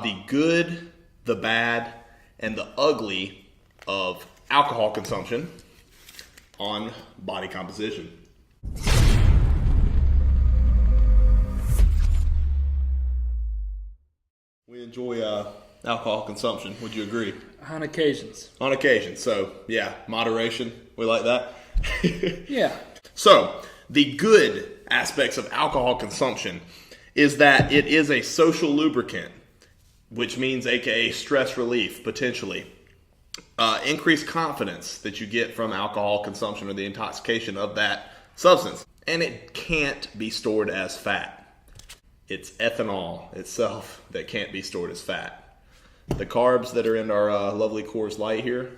The good, the bad, and the ugly of alcohol consumption on body composition. We enjoy alcohol consumption. Would you agree? On occasions. On occasion. So, yeah, moderation. We like that. Yeah. So, the good aspects of alcohol consumption is that it is a social lubricant, which means aka stress relief, potentially. Increased confidence that you get from alcohol consumption or the intoxication of that substance. And it can't be stored as fat. It's ethanol itself that can't be stored as fat. The carbs that are in our lovely Coors Light here,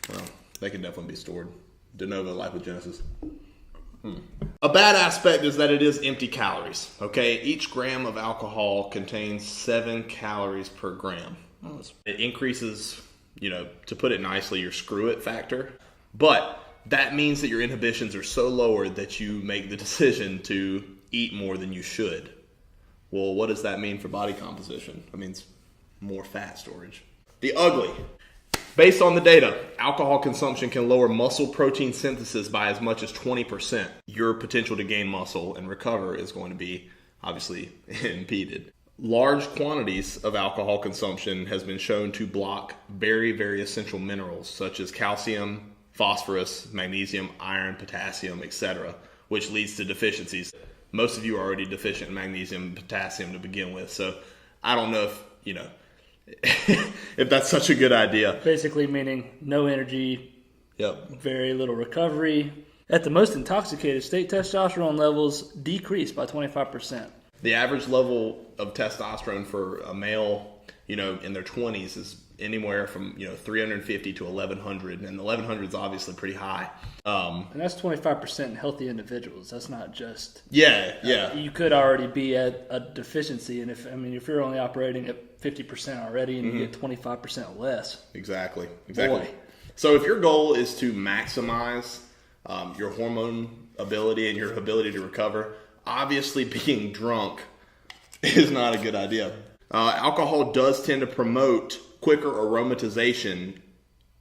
well, they can definitely be stored. De novo lipogenesis. A bad aspect is that it is empty calories. Okay, each gram of alcohol contains 7 calories per gram. It increases, to put it nicely, your screw it factor. But that means that your inhibitions are so lowered that you make the decision to eat more than you should. Well, what does that mean for body composition? It means more fat storage. The ugly. Based on the data, alcohol consumption can lower muscle protein synthesis by as much as 20%. Your potential to gain muscle and recover is going to be obviously impeded. Large quantities of alcohol consumption has been shown to block very, very essential minerals such as calcium, phosphorus, magnesium, iron, potassium, etc., which leads to deficiencies. Most of you are already deficient in magnesium and potassium to begin with, so I don't know if, if that's such a good idea. Basically meaning no energy, very little recovery. At the most intoxicated state, testosterone levels decrease by 25%. The average level of testosterone for a male, in their 20s is anywhere from 350 to 1100, and 1100 is obviously pretty high. And that's 25% in healthy individuals. That's not just yeah. You could already be at a deficiency, and if you're only operating at 50% already, and you get 25% less. Exactly. Boy. So if your goal is to maximize your hormone ability and your ability to recover, obviously being drunk is not a good idea. Alcohol does tend to promote quicker aromatization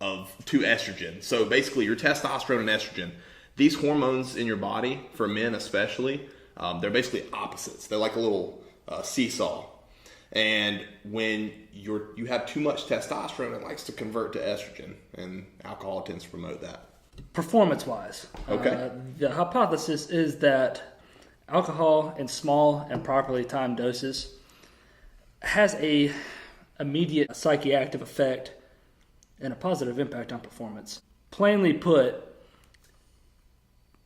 to estrogen. So basically your testosterone and estrogen, these hormones in your body, for men especially, they're basically opposites. They're like a little seesaw. And when you have too much testosterone, it likes to convert to estrogen, and alcohol tends to promote that. Performance-wise, okay. The hypothesis is that alcohol in small and properly timed doses has a immediate psychoactive effect and a positive impact on performance. Plainly put,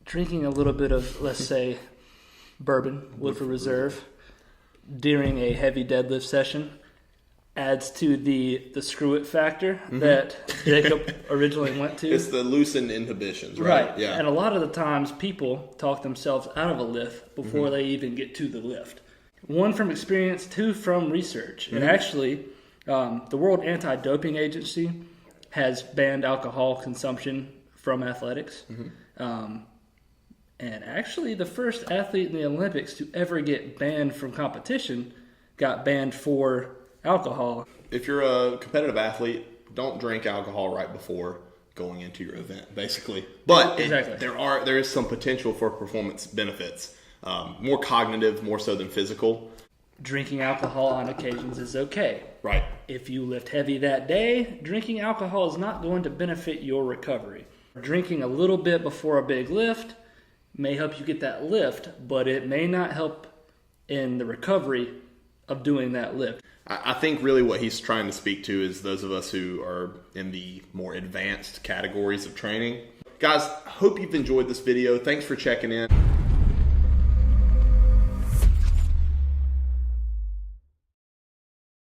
drinking a little bit of, let's say, bourbon, Woodford Reserve, during a heavy deadlift session adds to the screw it factor that Jakob originally went to. It's the loosened inhibitions, right? Right. Yeah. And a lot of the times people talk themselves out of a lift before they even get to the lift. 1, from experience, 2, from research. And actually, the World Anti-Doping Agency has banned alcohol consumption from athletics. And actually, the first athlete in the Olympics to ever get banned from competition got banned for alcohol. If you're a competitive athlete, don't drink alcohol right before going into your event, basically. But exactly. There is some potential for performance benefits. More cognitive, more so than physical. Drinking alcohol on occasions is okay. Right. If you lift heavy that day, drinking alcohol is not going to benefit your recovery. Drinking a little bit before a big lift may help you get that lift, but it may not help in the recovery of doing that lift. I think really what he's trying to speak to is those of us who are in the more advanced categories of training. Guys, hope you've enjoyed this video. Thanks for checking in.